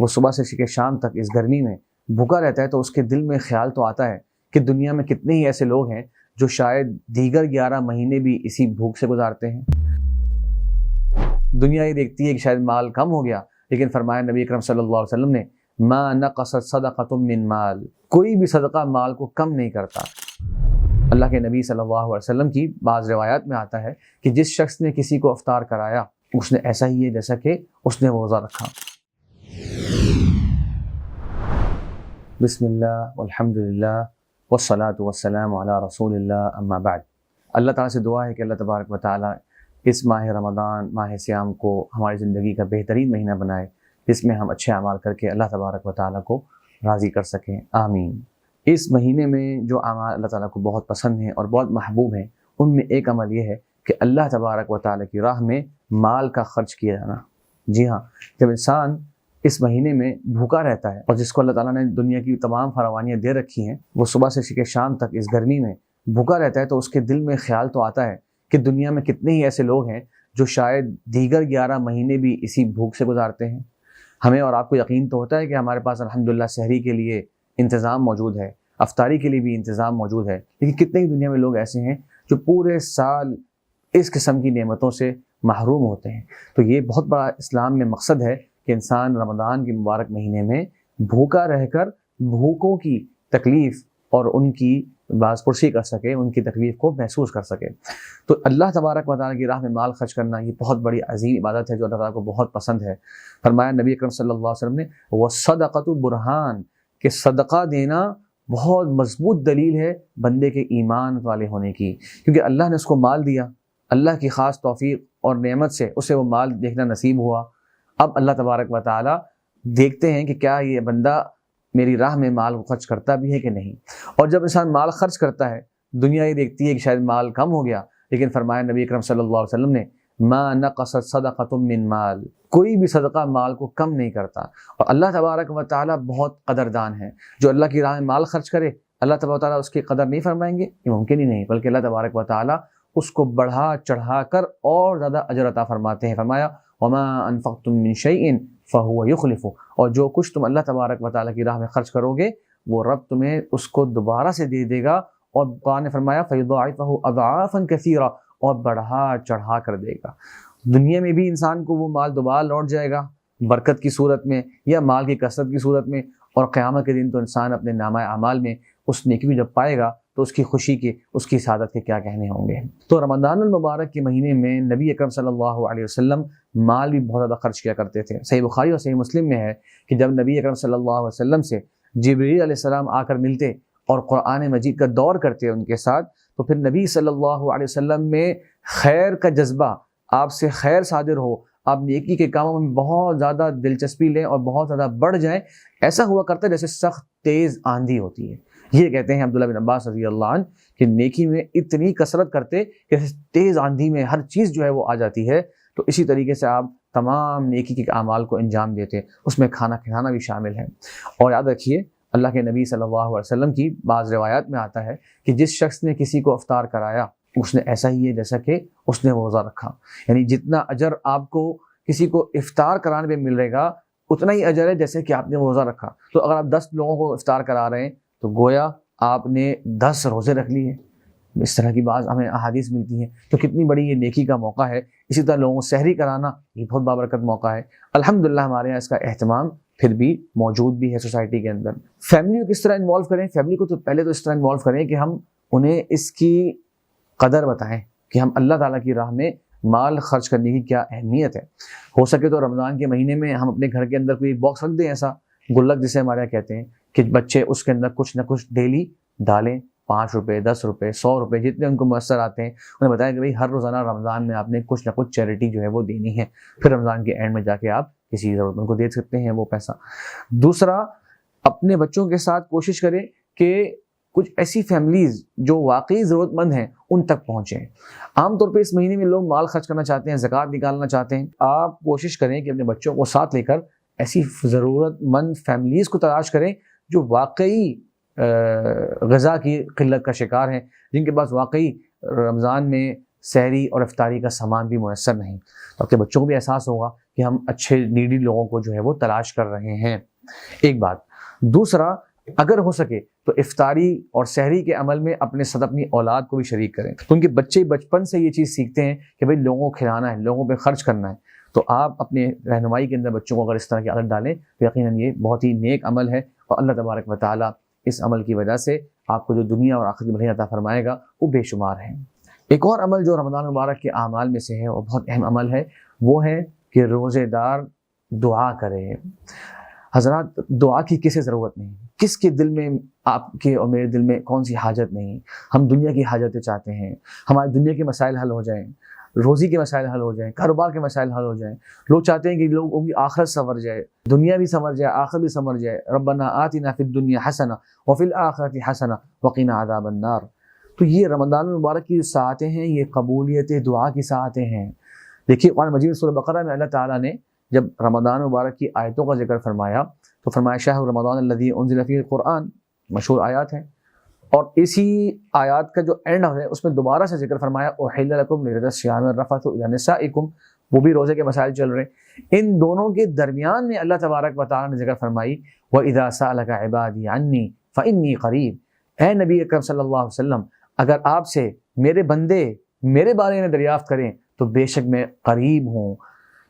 وہ صبح سے لے کے شام تک اس گرمی میں بھوکا رہتا ہے تو اس کے دل میں خیال تو آتا ہے کہ دنیا میں کتنے ہی ایسے لوگ ہیں جو شاید دیگر 11 مہینے بھی اسی بھوک سے گزارتے ہیں۔ دنیا یہ دیکھتی ہے کہ شاید مال کم ہو گیا، لیکن فرمایا نبی اکرم صلی اللہ علیہ وسلم نے ما نقصت صدقۃ من مال، کوئی بھی صدقہ مال کو کم نہیں کرتا۔ اللہ کے نبی صلی اللہ علیہ وسلم کی بعض روایات میں آتا ہے کہ جس شخص نے کسی کو افطار کرایا اس نے ایسا ہی ہے جیسا کہ اس نے روزہ رکھا۔ بسم اللہ والحمد للہ والصلاة والسلام علی رسول اللہ، اما بعد۔ اللہ تعالیٰ سے دعا ہے کہ اللہ تبارک و تعالیٰ اس ماہ رمضان، ماہ صیام کو ہماری زندگی کا بہترین مہینہ بنائے، جس میں ہم اچھے اعمال کر کے اللہ تبارک و تعالیٰ کو راضی کر سکیں، آمین۔ اس مہینے میں جو اعمال اللہ تعالیٰ کو بہت پسند ہیں اور بہت محبوب ہیں، ان میں ایک عمل یہ ہے کہ اللہ تبارک و تعالیٰ کی راہ میں مال کا خرچ کیا جانا۔ جی ہاں، جب انسان اس مہینے میں بھوکا رہتا ہے اور جس کو اللہ تعالیٰ نے دنیا کی تمام فراوانیاں دے رکھی ہیں، وہ صبح سے لے کے شام تک اس گرمی میں بھوکا رہتا ہے تو اس کے دل میں خیال تو آتا ہے کہ دنیا میں کتنے ہی ایسے لوگ ہیں جو شاید دیگر 11 مہینے بھی اسی بھوک سے گزارتے ہیں۔ ہمیں اور آپ کو یقین تو ہوتا ہے کہ ہمارے پاس الحمدللہ سحری کے لیے انتظام موجود ہے، افطاری کے لیے بھی انتظام موجود ہے، لیکن کتنے ہی دنیا میں لوگ ایسے ہیں جو پورے سال اس قسم کی نعمتوں سے محروم ہوتے ہیں۔ تو یہ بہت بڑا اسلام میں مقصد ہے کہ انسان رمضان کے مبارک مہینے میں بھوکا رہ کر بھوکوں کی تکلیف اور ان کی باز پرسی کر سکے، ان کی تکلیف کو محسوس کر سکے۔ تو اللہ تبارک و تعالیٰ کی راہ میں مال خرچ کرنا یہ بہت بڑی عظیم عبادت ہے جو اللہ تعالیٰ کو بہت پسند ہے۔ فرمایا نبی اکرم صلی اللہ علیہ وسلم نے وَالصَّدَقَةُ برہان، کہ صدقہ دینا بہت مضبوط دلیل ہے بندے کے ایمان والے ہونے کی، کیونکہ اللہ نے اس کو مال دیا، اللہ کی خاص توفیق اور نعمت سے اسے وہ مال دیکھنا نصیب ہوا۔ اب اللہ تبارک و تعالیٰ دیکھتے ہیں کہ کیا یہ بندہ میری راہ میں مال کو خرچ کرتا بھی ہے کہ نہیں۔ اور جب انسان مال خرچ کرتا ہے، دنیا یہ دیکھتی ہے کہ شاید مال کم ہو گیا، لیکن فرمایا نبی اکرم صلی اللہ علیہ وسلم نے ما نقصت صدقۃ من مال، کوئی بھی صدقہ مال کو کم نہیں کرتا۔ اور اللہ تبارک و تعالیٰ بہت قدردان ہے، جو اللہ کی راہ میں مال خرچ کرے اللہ تبارک و تعالیٰ اس کی قدر نہیں فرمائیں گے؟ یہ ممکن ہی نہیں، بلکہ اللہ تبارک و تعالیٰ اس کو بڑھا چڑھا کر اور زیادہ اجر عطا فرماتے ہیں۔ فرمایا وما انفقتم من شیء فهو يخلفه، اور جو کچھ تم اللہ تبارک و تعالیٰ کی راہ میں خرچ کرو گے وہ رب تمہیں اس کو دوبارہ سے دے دے گا، اور قرآن نے فرمایا فیضاعفہ اضعافا کثیرا، اور بڑھا چڑھا کر دے گا۔ دنیا میں بھی انسان کو وہ مال دوبارہ لوٹ جائے گا برکت کی صورت میں یا مال کی کثرت کی صورت میں، اور قیامت کے دن تو انسان اپنے نامہ اعمال میں اس نیکی کو جب پائے گا تو اس کی خوشی کے، اس کی سعادت کے کیا کہنے ہوں گے۔ تو رمضان المبارک کے مہینے میں نبی اکرم صلی اللہ علیہ وسلم مال بھی بہت زیادہ خرچ کیا کرتے تھے۔ صحیح بخاری اور صحیح مسلم میں ہے کہ جب نبی اکرم صلی اللہ علیہ وسلم سے جبریل علیہ السلام آ کر ملتے اور قرآن مجید کا دور کرتے ان کے ساتھ، تو پھر نبی صلی اللہ علیہ وسلم میں خیر کا جذبہ، آپ سے خیر صادر ہو، آپ نیکی کے کاموں میں بہت زیادہ دلچسپی لیں اور بہت زیادہ بڑھ جائیں، ایسا ہوا کرتا ہے جیسے سخت تیز آندھی ہوتی ہے۔ یہ کہتے ہیں عبداللہ بن عباس رضی اللہ عنہ کہ نیکی میں اتنی کثرت کرتے کہ تیز آندھی میں ہر چیز جو ہے وہ آ جاتی ہے، تو اسی طریقے سے آپ تمام نیکی کے اعمال کو انجام دیتے، اس میں کھانا کھلانا بھی شامل ہے۔ اور یاد رکھیے اللہ کے نبی صلی اللہ علیہ وسلم کی بعض روایات میں آتا ہے کہ جس شخص نے کسی کو افطار کرایا اس نے ایسا ہی ہے جیسا کہ اس نے روزہ رکھا، یعنی جتنا اجر آپ کو کسی کو افطار کرانے پہ مل رہے گا اتنا ہی اجر ہے جیسے کہ آپ نے روزہ رکھا۔ تو اگر آپ 10 لوگوں کو افطار کرا رہے ہیں تو گویا آپ نے 10 روزے رکھ لیے۔ اس طرح کی بعض ہمیں احادیث ملتی ہیں، تو کتنی بڑی یہ نیکی کا موقع ہے۔ اسی طرح لوگوں کو سحری کرانا یہ بہت بابرکت موقع ہے۔ الحمدللہ ہمارے یہاں اس کا اہتمام پھر بھی موجود بھی ہے سوسائٹی کے اندر۔ فیملی کو کس طرح انوالو کریں؟ فیملی کو تو پہلے تو اس طرح انوالو کریں کہ ہم انہیں اس کی قدر بتائیں کہ ہم اللہ تعالیٰ کی راہ میں مال خرچ کرنے کی کیا اہمیت ہے۔ ہو سکے تو رمضان کے مہینے میں ہم اپنے گھر کے اندر کوئی باکس رکھ دیں، ایسا گلک جسے ہمارے یہاں کہتے ہیں، کہ بچے اس کے اندر کچھ نہ کچھ ڈیلی ڈالیں، 5 روپے، 10 روپے، 100 روپے، جتنے ان کو میسر آتے ہیں، انہیں بتائیں کہ بھائی ہر روزانہ رمضان میں آپ نے کچھ نہ کچھ چیریٹی جو ہے وہ دینی ہے، پھر رمضان کے اینڈ میں جا کے آپ کسی ضرورت مند کو دے سکتے ہیں وہ پیسہ۔ دوسرا، اپنے بچوں کے ساتھ کوشش کریں کہ کچھ ایسی فیملیز جو واقعی ضرورت مند ہیں ان تک پہنچیں۔ عام طور پہ اس مہینے میں لوگ مال خرچ کرنا چاہتے ہیں، زکوٰۃ نکالنا چاہتے ہیں، آپ کوشش کریں کہ اپنے بچوں کو ساتھ لے کر ایسی ضرورت مند فیملیز کو تلاش کریں جو واقعی غذا کی قلت کا شکار ہیں، جن کے پاس واقعی رمضان میں سحری اور افطاری کا سامان بھی میسر نہیں، تو اپنے بچوں کو بھی احساس ہوگا کہ ہم اچھے نیڈی لوگوں کو جو ہے وہ تلاش کر رہے ہیں، ایک بات۔ دوسرا، اگر ہو سکے تو افطاری اور سحری کے عمل میں اپنے ساتھ اپنی اولاد کو بھی شریک کریں، تو ان کے بچے بچپن سے یہ چیز سیکھتے ہیں کہ بھئی لوگوں کو کھلانا ہے، لوگوں پہ خرچ کرنا ہے، تو آپ اپنے رہنمائی کے اندر بچوں کو اگر اس طرح کی عادت ڈالیں تو یقیناً یہ بہت ہی نیک عمل ہے، اور اللہ تبارک و تعالیٰ اس عمل کی وجہ سے آپ کو جو دنیا اور آخرت کی بھلائی عطا فرمائے گا وہ بے شمار ہیں۔ ایک اور عمل جو رمضان مبارک کے اعمال میں سے ہے اور بہت اہم عمل ہے، وہ ہے کہ روزے دار دعا کرے۔ حضرات، دعا کی کسے ضرورت نہیں؟ کس کے دل میں، آپ کے اور میرے دل میں کون سی حاجت نہیں؟ ہم دنیا کی حاجتیں چاہتے ہیں، ہمارے دنیا کے مسائل حل ہو جائیں، روزی کے مسائل حل ہو جائیں، کاروبار کے مسائل حل ہو جائیں، لوگ چاہتے ہیں کہ لوگوں کی آخرت سنور جائے، دنیا بھی سنور جائے، آخرت بھی سنور جائے۔ ربنا آتنا فی الدنیا حسنہ وفی الآخرۃ حسنہ وقنا عذاب النار۔ تو یہ رمضان المبارک کی جو ساعتیں ہیں، یہ قبولیت دعا کی ساعتیں ہیں۔ دیکھیے قرآن مجید سورہ بقرہ میں اللہ تعالیٰ نے جب رمضان مبارک کی آیتوں کا ذکر فرمایا تو فرمایا شہر رمضان الذی انزل فیہ القرآن، مشہور آیات ہیں، اور اسی آیات کا جو اینڈ ہے اس میں دوبارہ سے ذکر فرمایا احل لکم لیلۃ الصیام الرفث الی نسائکم، وہ بھی روزے کے مسائل چل رہے ہیں۔ ان دونوں کے درمیان میں اللہ تبارک و تعالیٰ نے ذکر فرمائی وَإِذَا سَأَلَكَ عِبَادِي عَنِّي فَإِنِّي قَرِيب، اے نبی اکرم صلی اللہ علیہ وسلم، اگر آپ سے میرے بندے میرے بارے میں دریافت کریں تو بے شک میں قریب ہوں۔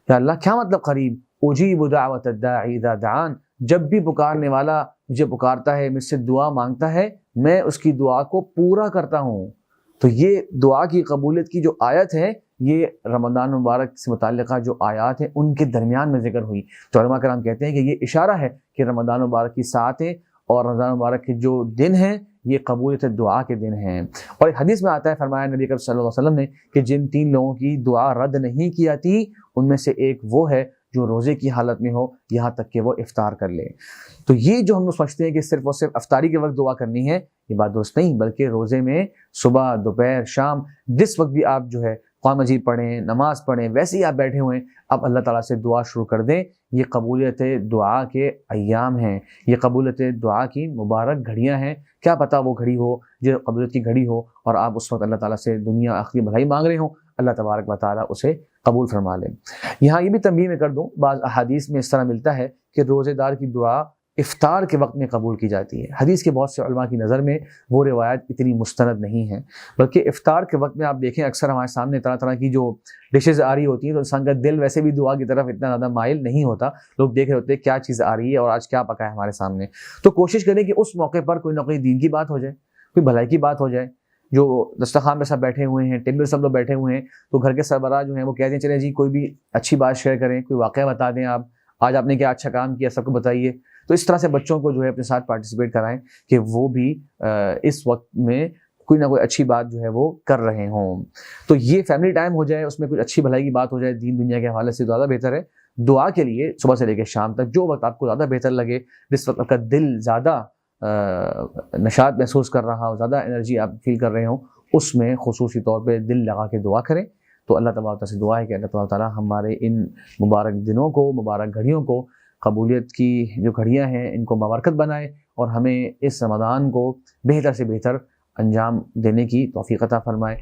یا اللہ، کیا مطلب قریب؟ اجیب دعوت الداعی اذا دعان، جب بھی پکارنے والا مجھے پکارتا ہے، مجھ سے دعا مانگتا ہے، میں اس کی دعا کو پورا کرتا ہوں۔ تو یہ دعا کی قبولیت کی جو آیت ہے، یہ رمضان مبارک سے متعلقہ جو آیات ہیں ان کے درمیان میں ذکر ہوئی۔ تو علماء کرام کہتے ہیں کہ یہ اشارہ ہے کہ رمضان مبارک کی ساعتیں اور رمضان مبارک کے جو دن ہیں یہ قبولیت دعا کے دن ہیں۔ اور ایک حدیث میں آتا ہے، فرمایا نبی اکرم صلی اللہ علیہ وسلم نے کہ جن 3 لوگوں کی دعا رد نہیں کی جاتی ان میں سے ایک وہ ہے جو روزے کی حالت میں ہو یہاں تک کہ وہ افطار کر لے۔ تو یہ جو ہم لوگ سمجھتے ہیں کہ صرف اور صرف افطاری کے وقت دعا کرنی ہے، یہ بات درست نہیں، بلکہ روزے میں صبح، دوپہر، شام، جس وقت بھی آپ جو ہے قرآن مجید پڑھیں، نماز پڑھیں، ویسے ہی آپ بیٹھے ہوئے ہیں، آپ اللہ تعالیٰ سے دعا شروع کر دیں۔ یہ قبولیت دعا کے ایام ہیں، یہ قبولیت دعا کی مبارک گھڑیاں ہیں۔ کیا پتہ وہ گھڑی ہو جو قبولیت کی گھڑی ہو اور آپ اس وقت اللہ تعالیٰ سے دنیا آخری بھلائی مانگ رہے ہوں، اللہ تبارک و تعالیٰ اسے قبول فرما لیں۔ یہاں یہ بھی تنبیہ میں کر دوں، بعض احادیث میں اس طرح ملتا ہے کہ روزے دار کی دعا افطار کے وقت میں قبول کی جاتی ہے۔ حدیث کے بہت سے علماء کی نظر میں وہ روایت اتنی مستند نہیں ہیں، بلکہ افطار کے وقت میں آپ دیکھیں اکثر ہمارے سامنے طرح طرح کی جو ڈشز آ رہی ہوتی ہیں تو انسان کا دل ویسے بھی دعا کی طرف اتنا زیادہ مائل نہیں ہوتا، لوگ دیکھ رہے ہوتے ہیں کیا چیز آ رہی ہے اور آج کیا پکا ہے ہمارے سامنے۔ تو کوشش کریں کہ اس موقع پر کوئی نہ کوئی دین کی بات ہو جائے، کوئی بھلائی کی بات ہو جائے۔ جو دسترخوان پہ سب بیٹھے ہوئے ہیں، ٹیبل سب لوگ بیٹھے ہوئے ہیں، تو گھر کے سربراہ جو ہیں وہ کہتے ہیں چلیں جی کوئی بھی اچھی بات شیئر کریں، کوئی واقعہ بتا دیں، آپ آج آپ نے کیا اچھا کام کیا سب کو بتائیے۔ تو اس طرح سے بچوں کو جو ہے اپنے ساتھ پارٹیسپیٹ کرائیں کہ وہ بھی اس وقت میں کوئی نہ کوئی اچھی بات جو ہے وہ کر رہے ہوں۔ تو یہ فیملی ٹائم ہو جائے، اس میں کچھ اچھی بھلائی کی بات ہو جائے دین دنیا کے حوالے سے، زیادہ بہتر ہے۔ دعا کے لیے صبح سے لے کے شام تک جو وقت آپ کو زیادہ بہتر لگے، جس وقت آپ کا دل زیادہ نشاط محسوس کر رہا ہو، زیادہ انرجی آپ فیل کر رہے ہوں، اس میں خصوصی طور پہ دل لگا کے دعا کریں۔ تو اللہ تبارک سے دعا ہے کہ اللہ تعالیٰ ہمارے ان مبارک دنوں کو، مبارک گھڑیوں کو، قبولیت کی جو گھڑیاں ہیں ان کو بابرکت بنائے اور ہمیں اس رمضان کو بہتر سے بہتر انجام دینے کی توفیق عطا فرمائے۔